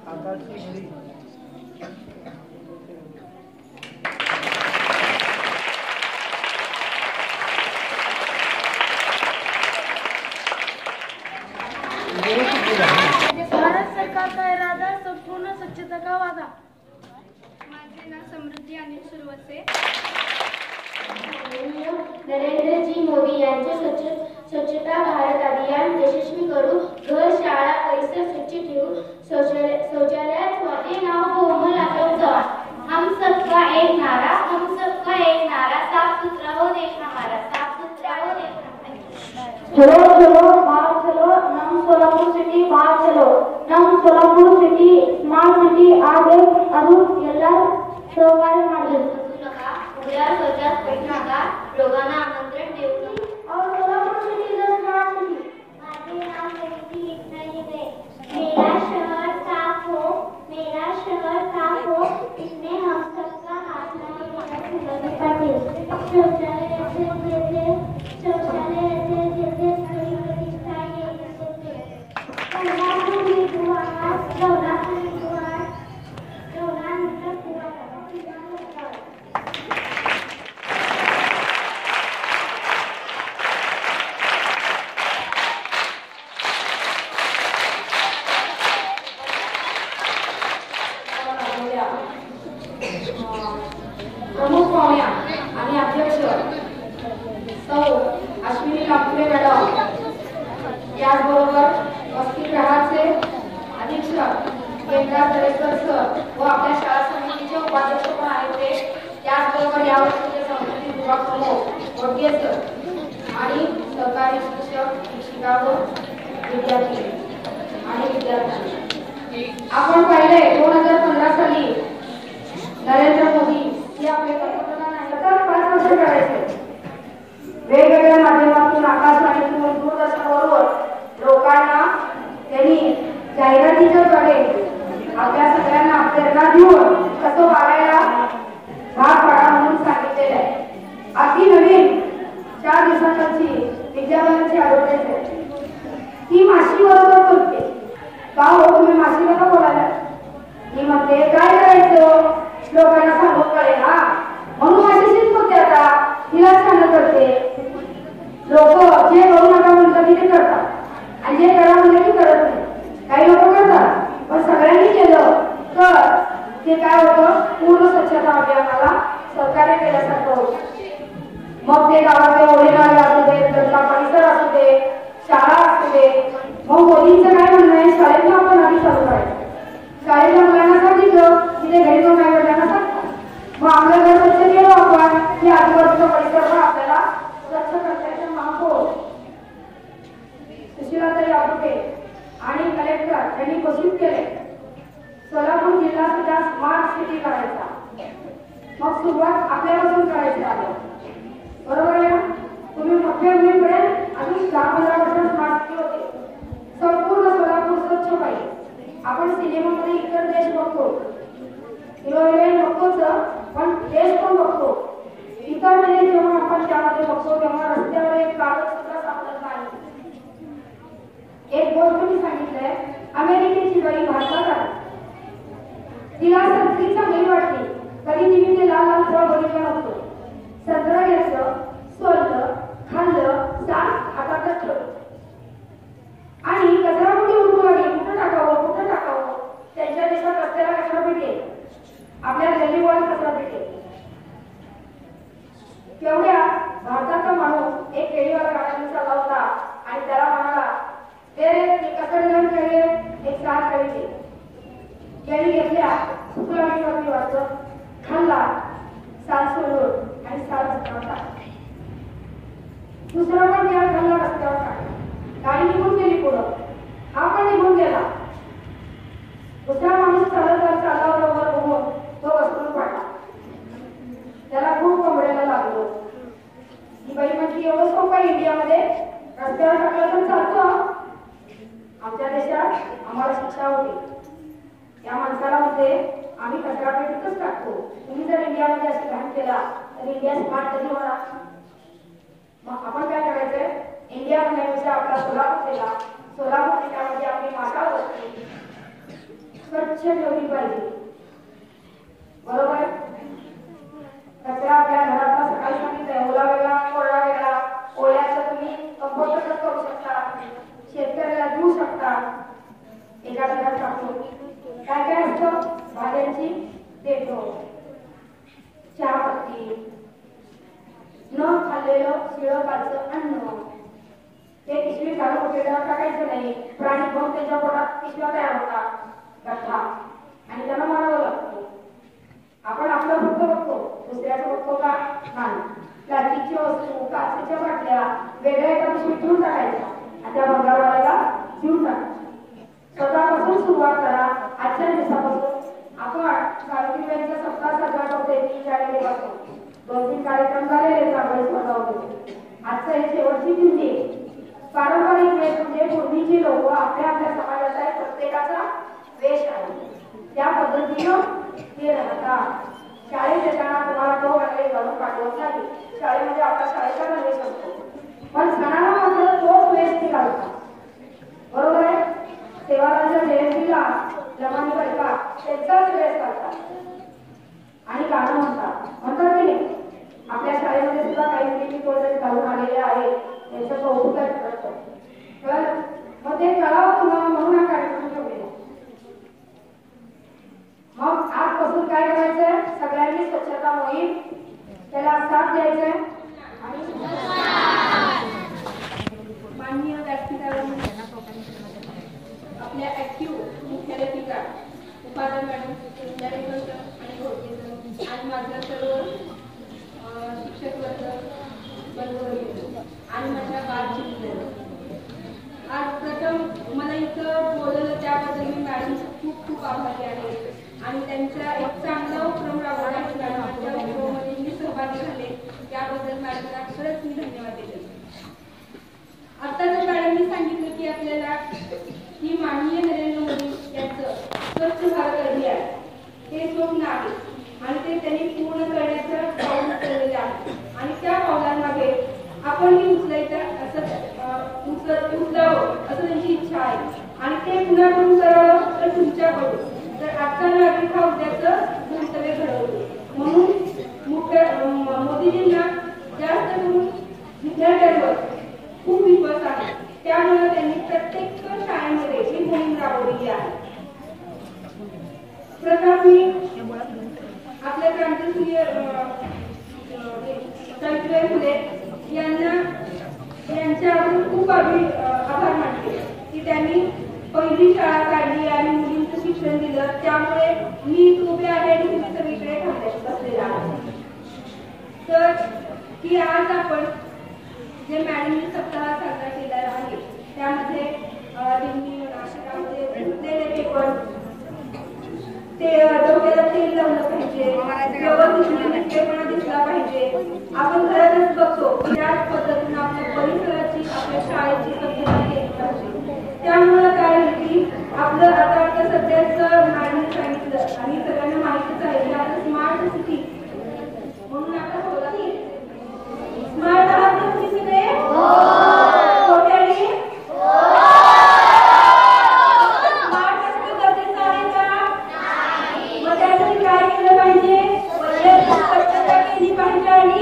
भारत सरकार का इरादा संपूर्ण स्वच्छता का वादा। माझे नाव समृद्धी अनिल सुरवसे। नरेंद्र जी मोदी यांचे स्वच्छता भारत अभियान यशस्वी करू, घर शाळा परिसर स्वच्छ ठेवू, शौचालयात वाटे नाव कोमल आठवतो। हम सबका एक नारा, हम सबका एक नारा, साफ सुथरा हो देश हमारा, साफ सुथरा हो देश हमारा। चलो चलो बाहर चलो, नम सोलापुर सिटी बाहर चलो, नम सोलापुर सिटी स्मार्ट सिटी आगे ಅದು ಎಲ್ಲರೂ सहकार्य ಮಾಡಬೇಕು। उघड्यावर स्वच्छता पेट नका, रोगांना आमंत्रण देऊ नका। और Solapur city is a smart city. माझे नाव प्रगती विठ्ठल है। मेरा शहर साफ हो, मेरा शहर साफ हो, इसमें हम सबका हाथ मिलाकर पाटील। शौचालय ऐसे जैसे शौचालय ऐसे जैसे सही प्रतिष्ठा ये सोलापुर में दुआ सोलापुर में दुआ सोना मीटर पूरा प्रमुख पाहुण्या आणि अध्यक्ष सौ अश्विनी कापले मॅडम, याचबरोबर वसतिगृहाचे अधीक्षक केंद्रात दरेकर सर व आपल्या शाळा समितीचे उपाध्यक्ष पण आहेत ते, त्याचबरोबर यावर्षीचे संस्कृती विभाग प्रमुख वडगे सर आणि सहकारी शिक्षक शिक्षिका व विद्यार्थी आणि विद्यार्थी। आपण पाहिले 2015 साली नरेंद्र मोदी हे आपले पंतप्रधान आहेत, सतत 5 वर्ष करायचे। वेगवेगळ्या माध्यमातून आकाशवाणीतून दूरदर्शनवरून लोकांना त्यांनी जाहिरातीच्या द्वारे आपल्या सगळ्यांना प्रेरणा देऊन कसं वागायला भाग पाडा म्हणून सांगितलेलं आहे। अगदी नवीन 4 दिवसांची विद्यार्थ्यांची ॲडव्हर्टाइज आहे। ती माशी बरोबर बोलते, का हो तुम्ही माशी बरोबर बोलायला? ती म्हणते काय करायचं लोकांना सांगू कळेल ना, म्हणून माशीशीच बोलते। आता तिला सांगत करते, लोक जे करू नका म्हणतात ते करतात आणि जे करा म्हणलं की करत नाही। काही लोक करतात, पण सगळ्यांनी केलं तर ते काय होतं, पूर्ण स्वच्छता अभियानाला सहकार्य केल्यासारखं होतं। मग ते गावातले ओढे नाले असू दे, त्यांचा परिसर असू दे, शाळा असू दे। मग मोदींचं काय म्हणणं आहे, शाळेतून आपण आधी चालू करायचं। शाळेतल्या मुलांना सांगितलं की ते घरी जाऊन वडिलांना सांगतात, मग आपलं घर स्वच्छ केलं आपण की आजूबाजूचा परिसर पण आपल्याला स्वच्छ करण्याचं महापौर सुशीलाताई आपुटे आणि कलेक्टर यांनी घोषित केले सोलापूर जिल्हा सुद्धा स्मार्ट सिटी करायचा। मग सुरुवात आपल्यापासून करायची आहे, बरोबर आहे ना? तुम्ही मोठे होईपर्यंत अजून 10-15 वर्ष स्मार्ट सिटी होते। संपूर्ण सोलापूर स्वच्छ पाहिजे। आपण सिनेमामध्ये इतर देश बघतो, हिरोईन बघतोच, पण देश पण बघतो। इतर देश जेव्हा आपण त्यामध्ये बघतो तेव्हा रस्त्यावर एक कागद सुद्धा सापडत नाही। एक गोष्ट मी सांगितलंय, अमेरिकेची बाई भारतात आली, तिला संत्री चांगली वाटली, कधी तिने ते लाल लाल फळ बघितलं नव्हतं। संत्र घ्यायचं, सोललं, खाल्लं, साफ हातातच ठेवलं आणि कचरा कुठे उडू लागली, कुठं टाकावं? त्यांच्या देशात रस्त्याला कचरा पेटे, आपल्या गल्लीबोळात कचरा पेटे। तेवढ्या भारताचा माणूस एक केळीवाला गाड्याने चालला होता आणि त्याला म्हणाला, ते कचरा घेऊन केळी एक 4 केळी दे। केळी घेतल्या, सुकलावरती वाटलं, खाल्ला, साल सोडून आणि साल रस्त्यावर टाकला। दुसरा पण केळा खाल्ला, रस्त्यावर टाकला। गाडी निघून गेली पुढं, हा पण निघून गेला। दुसरा माणूस चालत चालला बरोबर बघून तो घसरून पडला, त्याला खूप कमरेला लागलो। ही बाई म्हणजे एवढं सोपं आहे इंडियामध्ये, रस्त्यावर टाकलं तर चालतं? आमच्या देशात आम्हाला शिक्षा होती। या माणसाला म्हणते आम्ही कचरा पेटीतच टाकतो, तुम्ही जर इंडियामध्ये अशी घाण केला तर इंडिया स्मार्ट कधी होणार? मग आपण काय करायचंय, इंडिया म्हणण्यापेक्षा आपला सोलापूर केला, सोलापूर जिल्ह्यामध्ये आपली माता वस्ती स्वच्छ स्वच्छ ठेवली पाहिजे. बरोबर? कचरा आपल्या घरातला सकाळी सांगितलंय, ओला वेगळा कोरडा वेगळा. ओल्याचं तुम्ही कंपोस्ट करू शकता, शेतकऱ्याला देऊ शकता एका ठिकाणी टाकून. काय काय असतं? भाज्यांची देतो, चहापत्ती, न खाल्लेलं शिळं पाचं अन्न, ते पिशवी घालून उठलेलं टाकायचं नाही. प्राणी खाऊन त्याच्या पोटात पिशव्या तयार होतात, गठ्ठा, आणि त्यांना मारावं लागतं. आपण आपलं फक्त बघतो, दुसऱ्याचं बघतो का? नाही. प्लास्टिकच्या वस्तू, काचेच्या बाटल्या वेगळ्या एका पिशवीत ठेवून टाकायच्या आणि त्या भंगारवाल्याला देऊन टाकायच्या. स्वतःपासून सुरुवात करा. आजच्या दिवसापासून आपण सावित्रीबाईंचा सप्ताह साजरा करतोय 3 जानेवारीपासून. 2-3 कार्यक्रम झालेले, चांगले स्पर्धा होते. आजचं हे शेवटची दिवशी आहे. पारंपरिक वेश म्हणजे पूर्वीची लोक आपल्या आपल्या समाजाचा प्रत्येकाचा वेश आहे, त्या पद्धतीनं ते राहतात. शाळेत येताना तुम्हाला तो गणवेश घालून पाठवत नाही. शाळेमध्ये आपला शाळेचा गणवेश असतो, पण सणाला मात्र तोच वेश ते घालतात. बरोबर आहे? सेवारांच्या जयंतीला लमानी बायका त्यांचाच वेश घालतात आणि गाणं म्हणतात की नाही? आपल्या शाळेमध्ये सुद्धा काही मुलींनी तो ड्रेस घालून आलेले आहेत, त्यांचं कौतुक करतो. तर मग ते कळावं तुम्हाला म्हणून हा कार्यक्रम ठेवलेला. मग आजपासून काय करायचंय? सगळ्यांनी स्वच्छता मोहीम त्याला साथ द्यायचंय. आणि माननीय व्यासपीठावर आपल्या ऍक्टिव्ह मुख्याध्यापिका उपाध्याय मॅडम सर आणि घोडके सर आणि माझ्या सर्व शिक्षक वर्ग आणि माझ्या बालचित्र. आज प्रथम मला इथं बोलवलं त्याबद्दल मी मॅडमचं खूप आभारी आहे. आणि त्यांचा एक चांगला उपक्रम राबवण्याच्या मॅडमच्या उपक्रमामध्ये मी सहभागी झाले, त्याबद्दल मॅडमला खरंच मी धन्यवाद देते. आता तर मॅडमनी सांगितलं की आपल्याला ही माननीय नरेंद्र मोदी यांचं स्वच्छ भारत अभियान हे स्वप्न आहे आणि ते त्यांनी पूर्ण करण्याचं पाऊल उचललेलं आहे. आणि त्या पावलांमागे आपणही उचलावं असं त्यांची इच्छा आहे. आणि ते कुणाकडून करावं तर तुमच्याकडून. तर आजचा नागरिक हा उद्याचं भवितव्य घडवतो. म्हणून मोदीजींना जास्त करून विद्यार्थ्यांवर खूप विश्वास आहे. त्यामुळे त्यांनी प्रत्येक शाळेमध्ये ही मोहीम राबवलेली आहे. प्रथम मी आपल्या क्रांतीसूर्य सावित्रीबाई फुले यांच्यावर खूप आभार मानते की त्यांनी पहिली शाळा काढली आणि मुलींचं शिक्षण दिलं. त्यामुळे मी उभे आहे आणि तुम्ही सगळीकडे बसलेला आहे. तर की आज आपण जे मॅडमनी सप्ताह साजरा केला आहे त्यामध्ये त्यांनी नाशकामध्ये पेपर ते डोक्याला तेल लावलं पाहिजे, व्यवस्थितपणा दिसला पाहिजे. आपण घरातच बघतो त्याच पद्धतीने आपल्या परिसराची आपल्या शाळेची स्वच्छता केली पाहिजे. त्यामुळे काय की आपलं आता सध्याच मॅडमने सांगितलं आणि सगळ्यांना माहितीच आहे की आता स्मार्ट सिटी म्हणून आता होता की स्मार्ट आहात तुम्ही सगळे? स्मार्ट असणं गरजेचं आहे का? मग त्यासाठी काय केलं पाहिजे? वैयक्तिक स्वच्छता केली पाहिजे आणि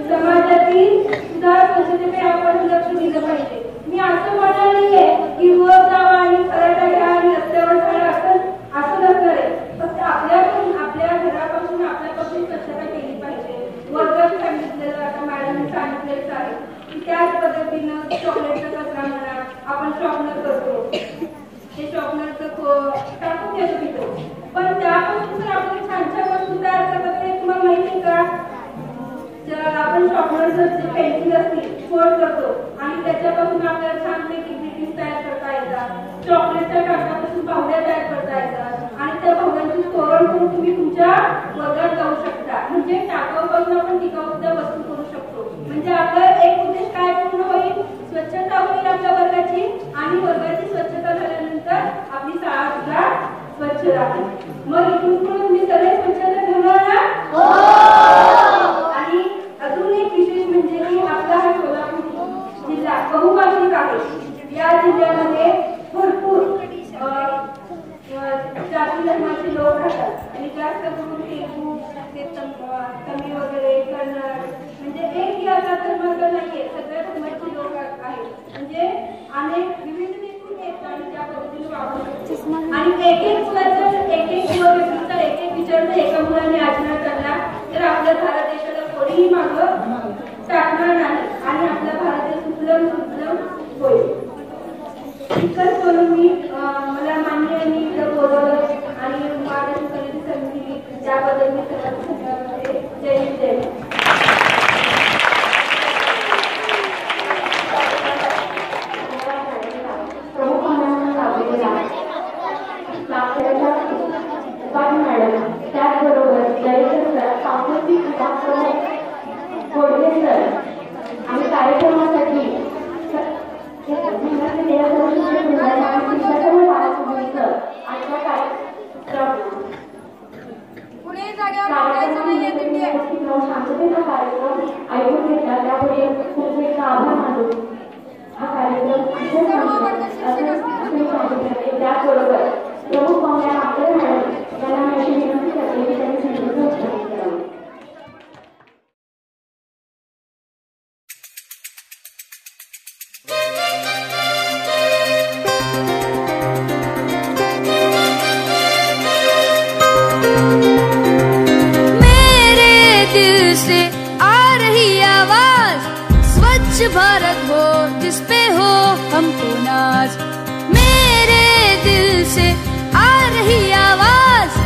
समाजातील सुधार स्वच्छतेकडे आपण लक्ष दिलं पाहिजे. मी असं म्हणणार नाहीये की रोज जावा आणि खराटा घ्या आणि रस्त्यावर खडा असं नसणार आहे. फक्त आपल्या घरापासून आपल्यापासून स्वच्छता केली पाहिजे. वर्गात सांगितलेलं आता मॅडमने सांगितलेलंच आहे की त्याच पद्धतीनं चॉकलेटचा कचरा म्हणा आपण शॉर्पनर करतो, ते शॉर्पनरचं टाकून देतो तिथं. पण त्यापासून जर आपण छान छान वस्तू तयार करतात हे तुम्हाला माहिती का? आपण शॉर्पनरचं जे पेन्सिल असते फोल्ड करतो आणि त्याच्यापासून आपल्याला छानपैकी ग्रीटिंग्स तयार करता येतात. चॉकलेटच्या कागदापासून पाहुड्या तयार करता येतात आणि त्या पाहुड्यांची तोरण करून तुम्ही तुमच्या वर्गात जाऊ शकता. म्हणजे टाकाऊपासून आपण टिकाऊ सुद्धा वस्तू करू शकतो. म्हणजे आपला एक उद्देश काय पूर्ण होईल? स्वच्छता होईल आपल्या वर्गाची आणि वर्गाची स्वच्छता झाल्यानंतर आपली शाळा सुद्धा स्वच्छ राहील. मग इथून पुढे तुम्ही सगळे स्वच्छता ठेवणार ना? आणि अजून एक विशेष म्हणजे की आपला हा सोलापूर जिल्हा बहुभाषिक आहे. या जिल्ह्यामध्ये भरपूर जाती धर्म आणि एक मुलाचं एक व्यक्तीचा एक विचार जर एका मुलाने आचरणात आणला तर आपल्या भारत देशाला कोणीही मागं टाकणार नाही आणि आपला भारत देश सुजलम होईल. इतकंच बोलून मी मला मान्य यांनी इथं बोलवलं आणि मार्गदर्शन करण्याची संधी दिली त्याबद्दल मी सर्वांचे जय हिंद जय मॅडम त्याचबरोबर सांस्कृतिक विकास गोडगे सर आणि कार्यक्रमासाठी शांततेचा कार्यक्रम ऐकून घेतला त्याबद्दल खूप आभार मानतो. हा कार्यक्रम त्याचबरोबर प्रमुख पाहुण्या आपल्या मॅडम यांना मी अशी विनंती करते की त्यांनी संदर्भ उपस्थित करावे. भारत हो जिसपे हो हमको नाज. मेरे दिल से आ रही आवाज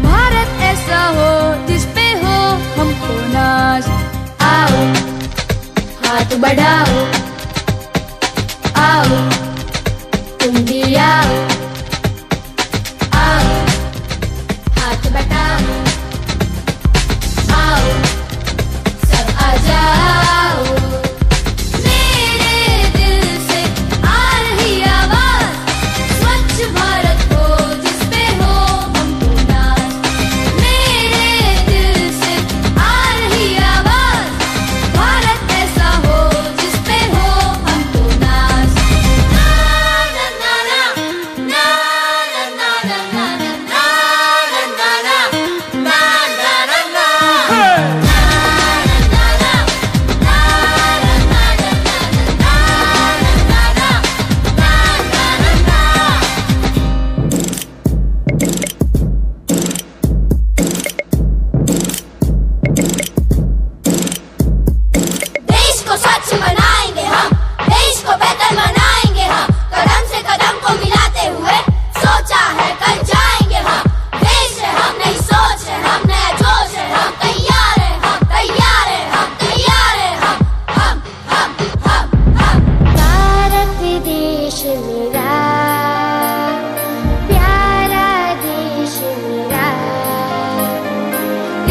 भारत ऐसा हो जिसपे हो हमको नाज. आओ हाथ बढ़ाओ आओ तुम भी आओ आओ हाथ बढ़ाओ आओ सब आ जाओ.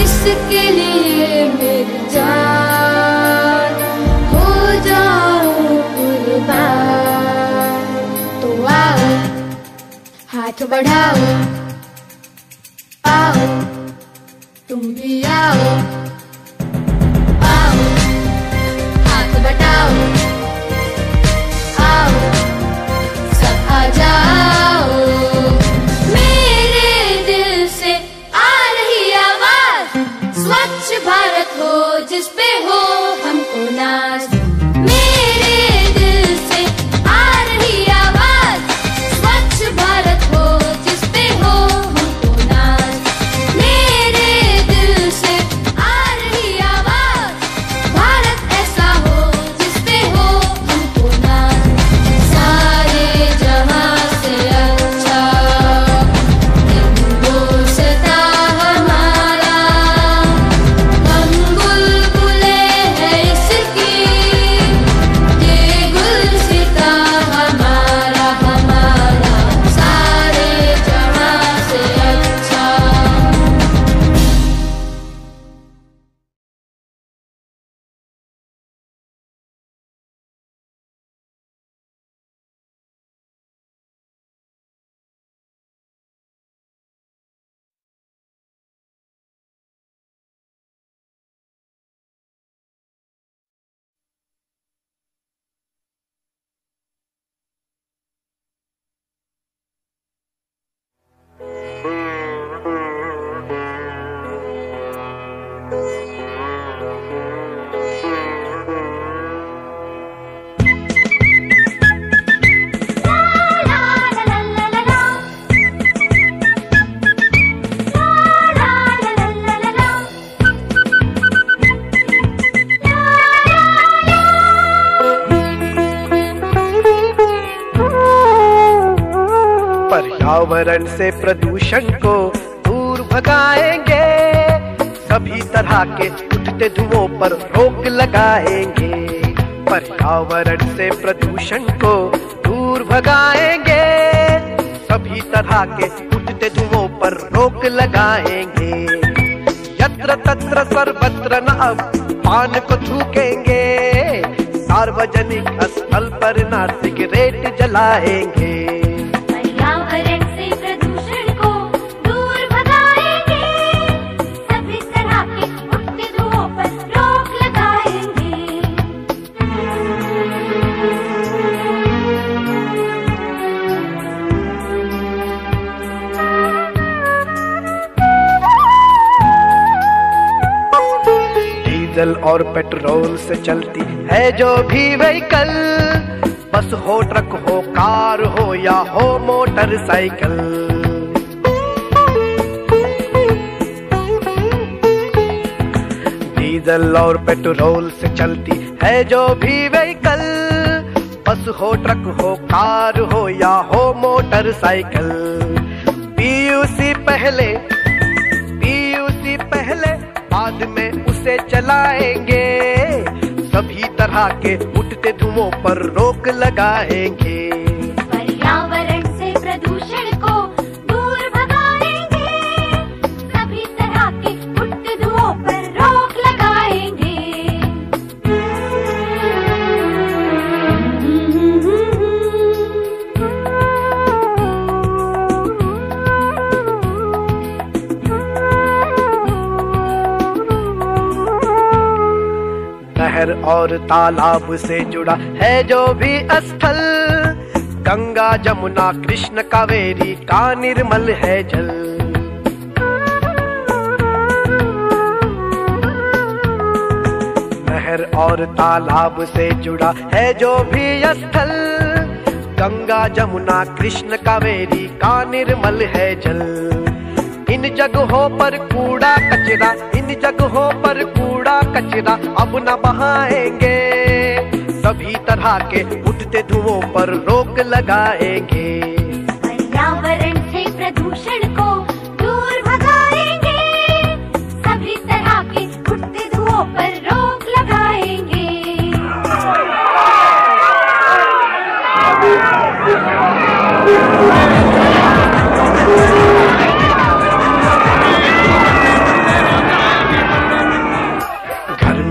इसके लिए मेरी जान हो जाऊं कुर्बान. तो आओ हाथ बढ़ाओ आओ तुम भी आओ आओ हाथ बढ़ाओ आओ सब आ जाओ. मेरे दिल से आ रही आवाज स्वच्छ भारत हो जिसपे हो हमको नाज. मेरे दिल से आ रही आवाज स्वच्छ भारत हो जिसपे हो हमको नाज. मेरे दिल से आ पर्यावरण से प्रदूषण को दूर भगाएंगे, सभी तरह के उठते धुओं पर रोक लगाएंगे। पर्यावरण से प्रदूषण को दूर भगाएंगे, सभी तरह के उठते धुओं पर रोक लगाएंगे। यत्र तत्र सर्वत्र न अब पान को थूकेंगे, सार्वजनिक स्थल पर ना सिगरेट जलाएंगे। पर्यावरण से प्रदूषण को दूर भगाएंगे, सभी तरह के उठते धुओं पर रोक लगाएंगे। डीजल और पेट्रोल से चलती है जो भी व्हीकल, बस हो ट्रक हो कार हो या हो मोटरसाइकिल। डीजल और पेट्रोल से चलती है जो भी व्हीकल, बस हो ट्रक हो कार हो या हो मोटरसाइकिल। पीयूसी पहले बाद में उसे चलाएंगे, सभी तरह के उठते धुओं पर रोक लगाएंगे। पर्यावरण से प्रदूषण को दूर भगाएंगे, सभी तरह के उठते धुओं पर रोक लगाएंगे। नहर और तालाब से जुड़ा है जो भी स्थल, गंगा जमुना कृष्ण कावेरी का निर्मल है जल। नहर और तालाब से जुड़ा है जो भी स्थल, गंगा जमुना कृष्ण कावेरी का निर्मल है जल। इन जगहों पर कूड़ा कचरा, इन जगहों पर कूड़ा कचरा अब न बहाएंगे, सभी तरह के उठते धुओं पर रोक लगाएंगे। पर्यावरण से प्रदूषण को दूर भगाएंगे, सभी तरह के उठते धुओं पर रोक लगाएंगे।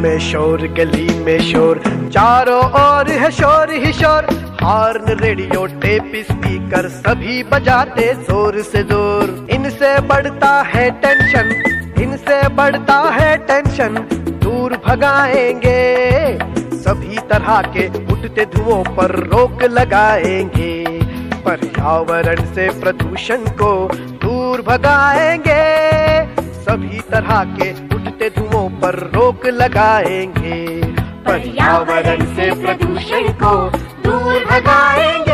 में शोर, गली में शोर, चारों ओर है शोर ही शोर। हॉर्न, रेडियो, टेप, स्पीकर सभी बजाते जोर से जोर। इनसे बढ़ता है टेंशन, इनसे बढ़ता है टेंशन, दूर भगाएंगे, सभी तरह के उठते धुओं पर रोक लगाएंगे। पर्यावरण से प्रदूषण को दूर भगाएंगे, सभी तरह के उठते धुओं पर रोक लगाएंगे। पर्यावरण से प्रदूषण को दूर भगाएंगे,